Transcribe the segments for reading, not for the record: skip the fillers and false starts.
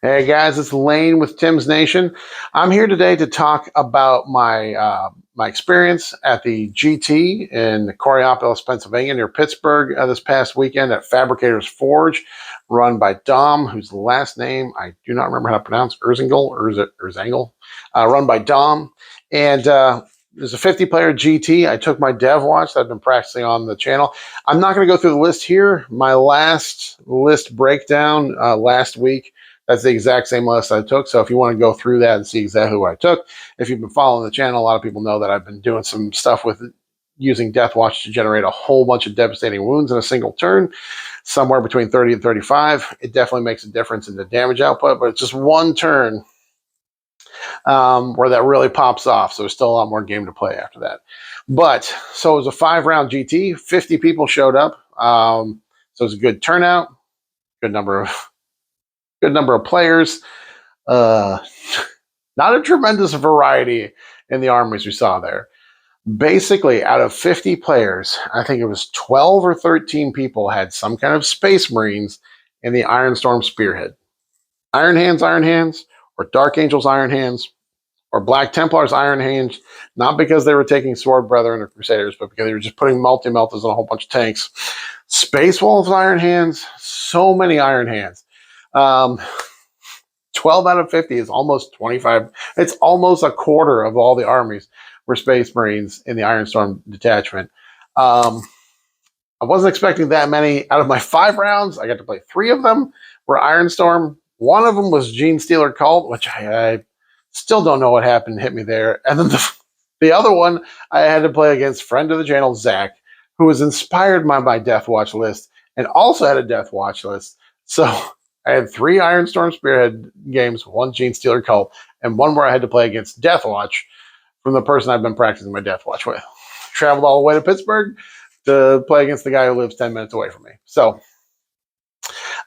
Hey guys, it's Lane with Tim's Nation. I'm here today to talk about my experience at the GT in Coriopolis, Pennsylvania, near Pittsburgh this past weekend at Fabricators Forge, run by Dom, whose last name I do not remember how to pronounce, Erzengel, run by Dom. And there's a 50-player GT. I took my DevWatch that I've been practicing on the channel. I'm not going to go through the list here. My last list breakdown last week, that's the exact same list I took. So if you want to go through that and see exactly what I took, if you've been following the channel, a lot of people know that I've been doing some stuff with using DevWatch to generate a whole bunch of devastating wounds in a single turn, somewhere between 30 and 35. It definitely makes a difference in the damage output, but it's just one turn where that really pops off. So there's still a lot more game to play after that. But so it was a 5-round GT. 50 people showed up. So it was a good turnout, good number of players. Not a tremendous variety in the armies we saw there. Basically, out of 50 players, I think it was 12 or 13 people had some kind of Space Marines in the Ironstorm Spearhead. Iron Hands, or Dark Angels Iron Hands, or Black Templars Iron Hands, not because they were taking Sword Brethren or Crusaders, but because they were just putting multi-meltas on a whole bunch of tanks. Space Wolves Iron Hands, so many Iron Hands. 12 out of 50 is almost 25. It's almost a quarter of all the armies were Space Marines in the Ironstorm detachment. I wasn't expecting that many. Out of my 5 rounds, I got to play 3 of them were Ironstorm. One of them was Genestealer Cult, which I still don't know what happened, hit me there. And then the other one, I had to play against friend of the channel, Zach, who was inspired by my DevWatch list and also had a DevWatch list. So I had 3 Ironstorm Spearhead games, 1 Genestealer Cult, and 1 where I had to play against DevWatch from the person I've been practicing my DevWatch with. Traveled all the way to Pittsburgh to play against the guy who lives 10 minutes away from me. So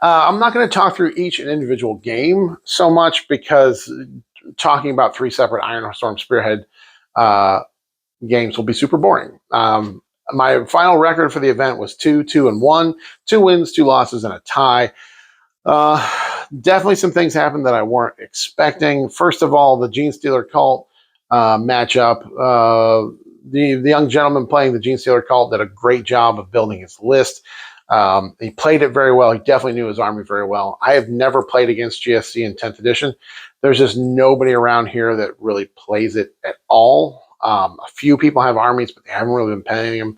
I'm not going to talk through each individual game so much because talking about 3 separate Ironstorm Spearhead games will be super boring. My final record for the event was 2-2-1, 2 wins, 2 losses, and a tie. Definitely some things happened that I weren't expecting. First of all, the Genestealer Cult matchup. The young gentleman playing the Genestealer Cult did a great job of building his list. He played it very well. He definitely knew his army very well. I have never played against GSC in 10th edition. There's just nobody around here that really plays it at all. A few people have armies, but they haven't really been playing them.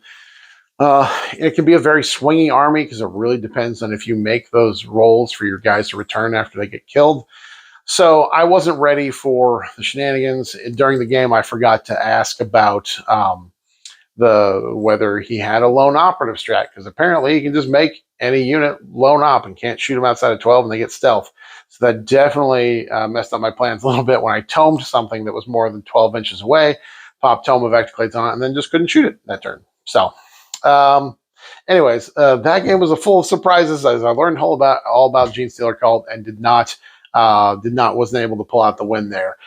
It can be a very swingy army because it really depends on if you make those rolls for your guys to return after they get killed. So I wasn't ready for the shenanigans. During the game, I forgot to ask about whether he had a lone operative strat, because apparently you can just make any unit lone op and can't shoot them outside of 12 and they get stealth. So that definitely messed up my plans a little bit when I tomed something that was more than 12 inches away, popped Tome of Ectoclades on it, and then just couldn't shoot it that turn. So anyways, that game was full of surprises as I learned all about Genestealer Cult and wasn't able to pull out the win there.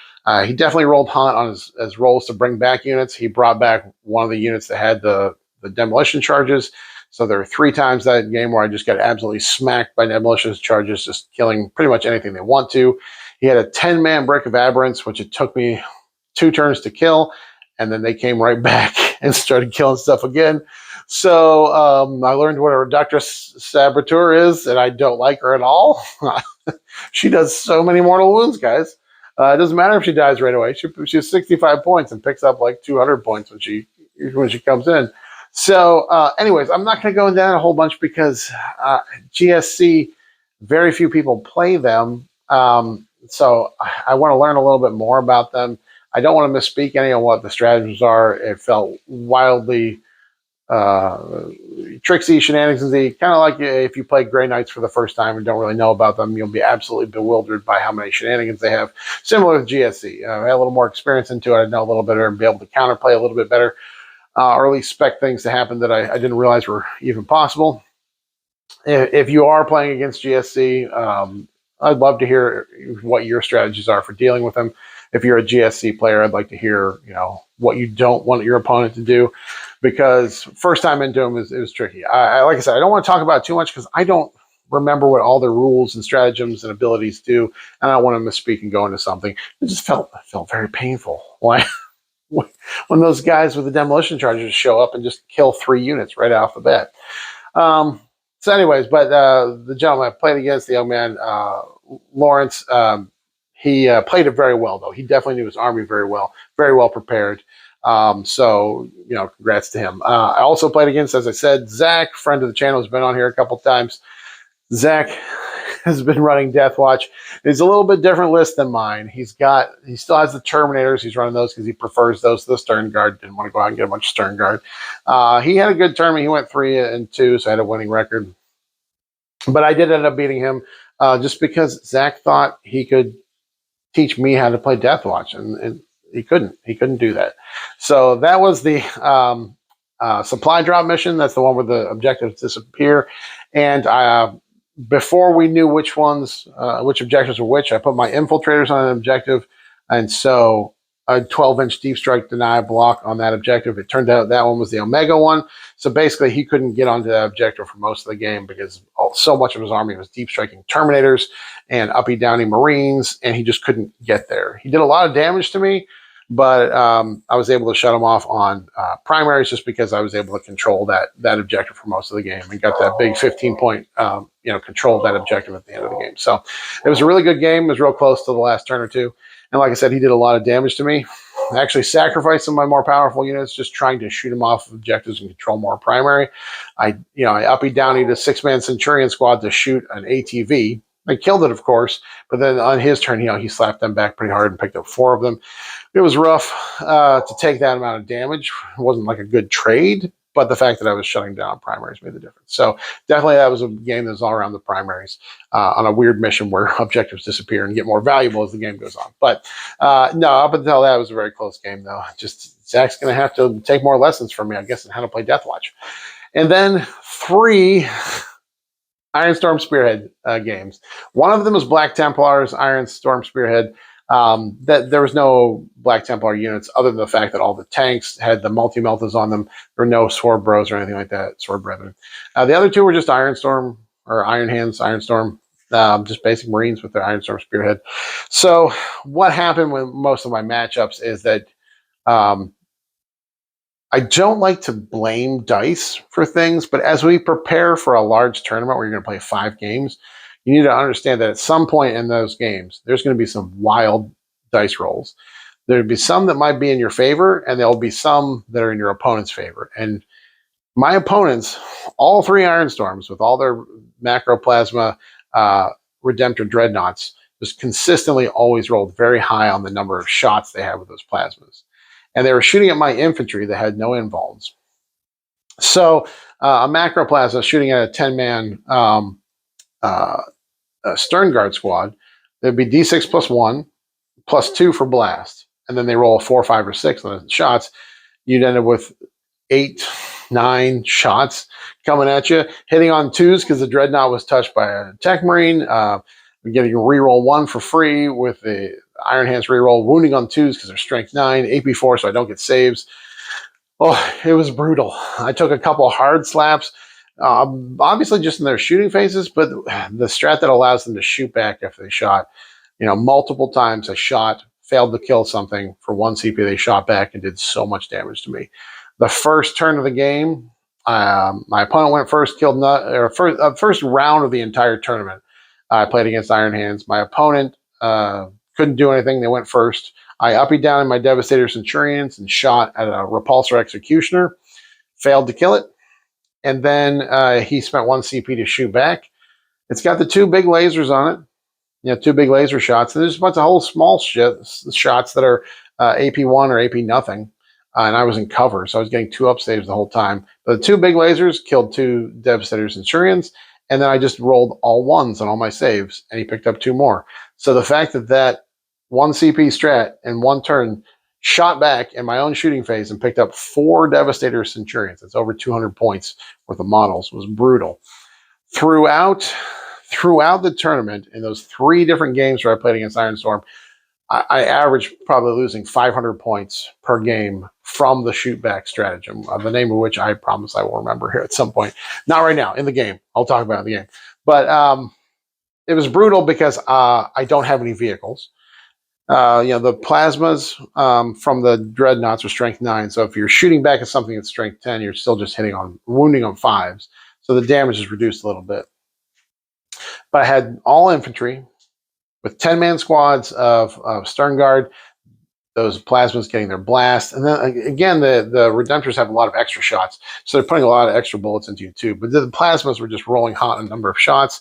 He definitely rolled Hunt on his rolls to bring back units. He brought back one of the units that had the demolition charges. So there were 3 times that game where I just got absolutely smacked by demolition charges, just killing pretty much anything they want to. He had a 10-man Brick of Aberrants, which it took me 2 turns to kill, and then they came right back and started killing stuff again. So I learned what a Reductress Saboteur is, and I don't like her at all. She does so many mortal wounds, guys. It doesn't matter if she dies right away. She has 65 points and picks up like 200 points when she comes in. So anyways, I'm not going to go into that a whole bunch because GSC, very few people play them. So I want to learn a little bit more about them. I don't want to misspeak any on what the strategies are. It felt wildly tricksy, shenanigansy, kind of like if you play Grey Knights for the first time and don't really know about them, you'll be absolutely bewildered by how many shenanigans they have. Similar with GSC. I had a little more experience into it. I know a little bit better and be able to counterplay a little bit better, or at least expect things to happen that I didn't realize were even possible. If you are playing against GSC, I'd love to hear what your strategies are for dealing with them. If you're a GSC player, I'd like to hear, what you don't want your opponent to do, because first time into them is tricky. Like I said, I don't want to talk about it too much because I don't remember what all the rules and stratagems and abilities do, and I don't want to misspeak and go into something. It just felt very painful. Why? When those guys with the demolition charges show up and just kill 3 units right off the bat. So anyways, but the gentleman I played against, the young man, Lawrence, he played it very well, though. He definitely knew his army very well prepared. So, congrats to him. I also played against, as I said, Zach, friend of the channel, has been on here a couple times. Zach has been running DevWatch. It's a little bit different list than mine. He still has the Terminators. He's running those because he prefers those to the Stern Guard. Didn't want to go out and get a bunch of Stern Guard. He had a good tournament. He went 3-2, so I had a winning record. But I did end up beating him just because Zach thought he could teach me how to play DevWatch, and he couldn't. He couldn't do that. So that was the supply drop mission. That's the one where the objectives disappear. And before we knew which objectives were which, I put my infiltrators on an objective, and so a 12-inch deep strike deny block on that objective. It turned out that one was the Omega one. So basically, he couldn't get onto that objective for most of the game because so much of his army was deep striking Terminators and uppy downy Marines, and he just couldn't get there. He did a lot of damage to me, but I was able to shut him off on primaries just because I was able to control that objective for most of the game and got that big 15-point control of that objective at the end of the game. So it was a really good game. It was real close to the last turn or two. And like I said, he did a lot of damage to me. I actually sacrificed some of my more powerful units just trying to shoot him off of objectives and control more primary. I uppy downy the 6-man Centurion squad to shoot an ATV. I killed it, of course, but then on his turn, he slapped them back pretty hard and picked up 4 of them. It was rough to take that amount of damage. It wasn't like a good trade, but the fact that I was shutting down primaries made the difference. So definitely that was a game that was all around the primaries on a weird mission where objectives disappear and get more valuable as the game goes on. But no, up until that, it was a very close game, though. Just Zach's going to have to take more lessons from me, I guess, on how to play DevWatch. And then 3 Iron Storm Spearhead games. One of them was Black Templars, Iron Storm Spearhead. That there was no Black Templar units other than the fact that all the tanks had the multi-meltas on them. There were no Sword Bros or anything like that, Sword Brethren. The other 2 were just Iron Storm or Iron Hands, Iron Storm, just basic Marines with their Iron Storm Spearhead. So what happened with most of my matchups is that I don't like to blame dice for things, but as we prepare for a large tournament where you're going to play 5 games, you need to understand that at some point in those games, there's going to be some wild dice rolls. There'll be some that might be in your favor, and there'll be some that are in your opponent's favor. And my opponents, all 3 Iron Storms with all their Macroplasma Redemptor Dreadnoughts, just consistently always rolled very high on the number of shots they had with those plasmas. And they were shooting at my infantry that had no invulns. So a Macroplasma shooting at a 10-man Stern Guard squad, there'd be D6 plus 1, plus 2 for blast. And then they roll a 4, 5, or 6 on the shots. You'd end up with 8, 9 shots coming at you, hitting on 2s because the Dreadnought was touched by a Tech Marine. Getting a reroll 1 for free with the Iron Hands reroll, wounding on 2s because they're strength 9, AP 4, so I don't get saves. Oh, it was brutal. I took a couple hard slaps, obviously just in their shooting phases, but the strat that allows them to shoot back after they shot, multiple times I shot, failed to kill something for 1 CP, they shot back and did so much damage to me. The first turn of the game, my opponent went first, first round of the entire tournament. I played against Iron Hands. My opponent couldn't do anything. They went first. I uppy down in my Devastator Centurions and shot at a Repulsor Executioner. Failed to kill it. And then he spent 1 CP to shoot back. It's got the 2 big lasers on it. 2 big laser shots. And there's a bunch of whole small shots that are AP1 or AP nothing. And I was in cover, so I was getting 2 up saves the whole time. But the 2 big lasers killed 2 Devastator Centurions. And then I just rolled all 1s on all my saves, and he picked up 2 more. So the fact that 1 CP strat in 1 turn shot back in my own shooting phase and picked up 4 Devastator Centurions, that's over 200 points worth of models, was brutal. Throughout the tournament, in those 3 different games where I played against Iron Storm, I averaged probably losing 500 points per game from the shoot back stratagem, the name of which I promise I will remember here at some point. Not right now, in the game. I'll talk about it in the game. But it was brutal because I don't have any vehicles. The plasmas from the dreadnoughts are strength 9. So if you're shooting back at something that's strength 10, you're still just wounding on 5s. So the damage is reduced a little bit. But I had all infantry with 10-man squads of stern guard, those plasmas getting their blast. And then again, the Redemptors have a lot of extra shots. So they're putting a lot of extra bullets into you too. But the plasmas were just rolling hot in a number of shots.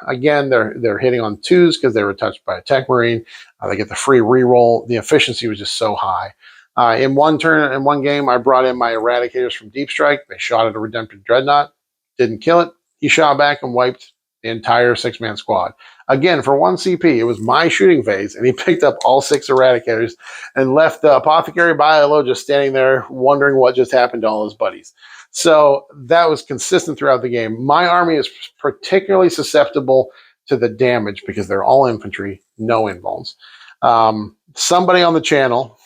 Again, they're hitting on 2s because they were touched by a tech marine. They get the free reroll. The efficiency was just so high. In one game, I brought in my Eradicators from Deep Strike. They shot at a Redemptor dreadnought, didn't kill it. He shot back and wiped the entire 6-man squad. Again, for 1 CP, it was my shooting phase, and he picked up all 6 Eradicators and left the Apothecary Biolo just standing there wondering what just happened to all his buddies. So that was consistent throughout the game. My army is particularly susceptible to the damage because they're all infantry, no invulns. Somebody on the channel,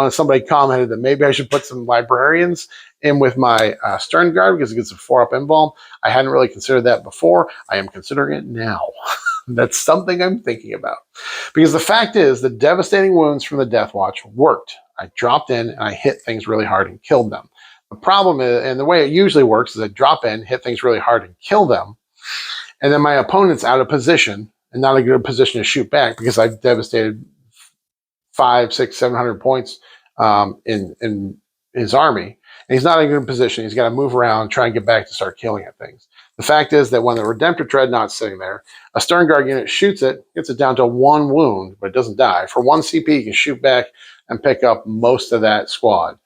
somebody commented that maybe I should put some librarians in with my stern guard because it gets a 4-up invuln. I hadn't really considered that before. I am considering it now. That's something I'm thinking about. Because the fact is, the devastating wounds from the DevWatch worked. I dropped in and I hit things really hard and killed them. The problem is, and the way it usually works is I drop in, hit things really hard and kill them. And then my opponent's out of position and not a good position to shoot back because I've devastated 500, 600, 700 points in his army. And he's not in a good position. He's got to move around, try and get back to start killing at things. The fact is that when the Redemptor Dreadnought's sitting there, a Stern Guard unit shoots it, gets it down to 1 wound, but it doesn't die. For 1 CP, you can shoot back and pick up most of that squad.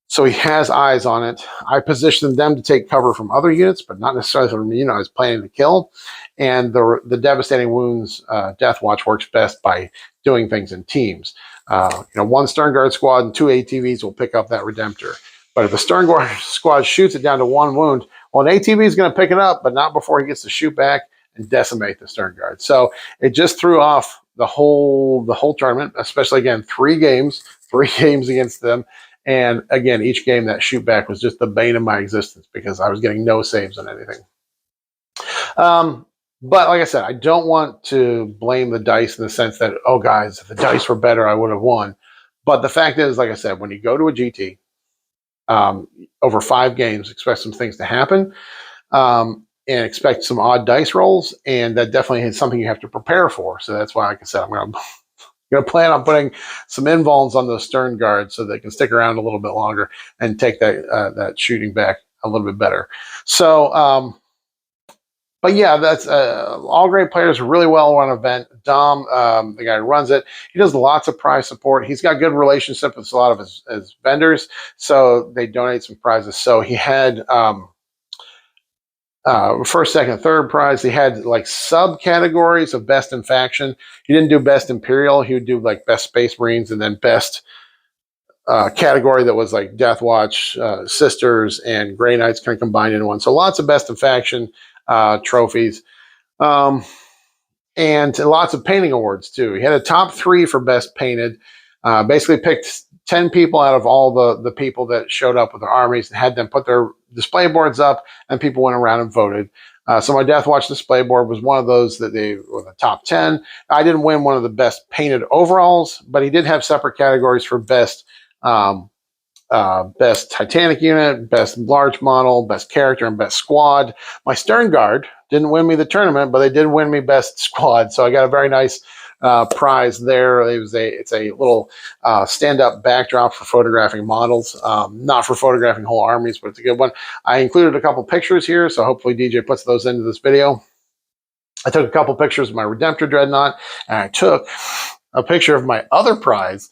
So he has eyes on it. I positioned them to take cover from other units, but not necessarily from the unit I was planning to kill. And the devastating wounds DevWatch works best by doing things in teams. 1 Stern Guard squad and 2 ATVs will pick up that Redemptor. But if a Stern Guard squad shoots it down to 1 wound, well, an ATV is going to pick it up, but not before he gets to shoot back and decimate the Stern Guard. So it just threw off the whole tournament, especially, again, 3 games against them. And again, each game that shoot back was just the bane of my existence because I was getting no saves on anything. But like I said, I don't want to blame the dice in the sense that, oh, guys, if the dice were better, I would have won. But the fact is, like I said, when you go to a GT, over 5 games, expect some things to happen and expect some odd dice rolls. And that definitely is something you have to prepare for. So that's why, like I said, I'm going to plan on putting some invulns on those Stern Guards so they can stick around a little bit longer and take that shooting back a little bit better. So, but yeah, that's all great players, really well-run event. Dom, the guy who runs it, he does lots of prize support. He's got good relationship with a lot of his vendors, so they donate some prizes. So he had first, second, third prize. He had like subcategories of best in faction. He didn't do best Imperial. He would do like best Space Marines and then best category that was like DevWatch, Sisters, and Grey Knights kind of combined in one. So lots of best in faction trophies, and lots of painting awards too. He had a top 3 for best painted. Basically picked 10 people out of all the people that showed up with their armies and had them put their display boards up, and people went around and voted. So my DevWatch display board was one of those that they were the top 10. I didn't win one of the best painted overalls, but he did have separate categories for best best Titanic unit, best large model, best character, and best squad. My Stern Guard didn't win me the tournament, but they did win me best squad. So I got a very nice prize there. It's a little stand-up backdrop for photographing models, not for photographing whole armies, but it's a good one. I included a couple pictures here, so hopefully DJ puts those into this video. I took a couple pictures of my Redemptor Dreadnought, and I took a picture of my other prize.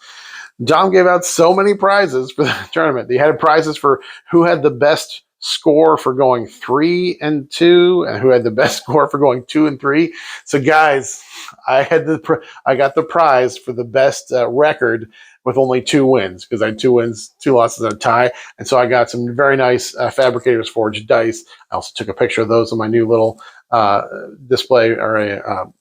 Dom gave out so many prizes for the tournament. They had prizes for who had the best score for going 3 and 2, and who had the best score for going 2 and 3. So, guys, I got the prize for the best record with only 2 wins because I had 2 wins, 2 losses, and a tie. And so I got some very nice Fabricators forged dice. I also took a picture of those in my new little display or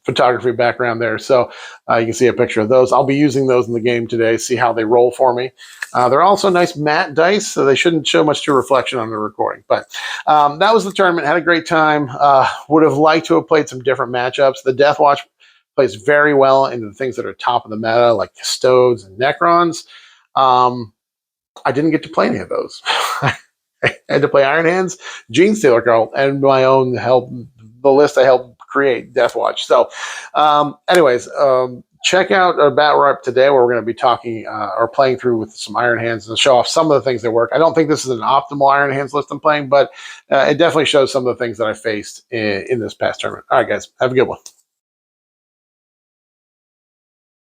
photography background there. So you can see a picture of those. I'll be using those in the game today, see how they roll for me. They're also nice matte dice, so they shouldn't show much to reflection on the recording. But that was the tournament. Had a great time. Would have liked to have played some different matchups. The DevWatch plays very well into the things that are top of the meta, like Custodes and Necrons. I didn't get to play any of those. I had to play Iron Hands, Gene Stealer Girl, and my own help, the list I helped create, DevWatch. So anyways, check out our Battle Rep today, where we're going to be talking or playing through with some Iron Hands and show off some of the things that work. I don't think this is an optimal Iron Hands list I'm playing, but it definitely shows some of the things that I faced in this past tournament. All right, guys, have a good one.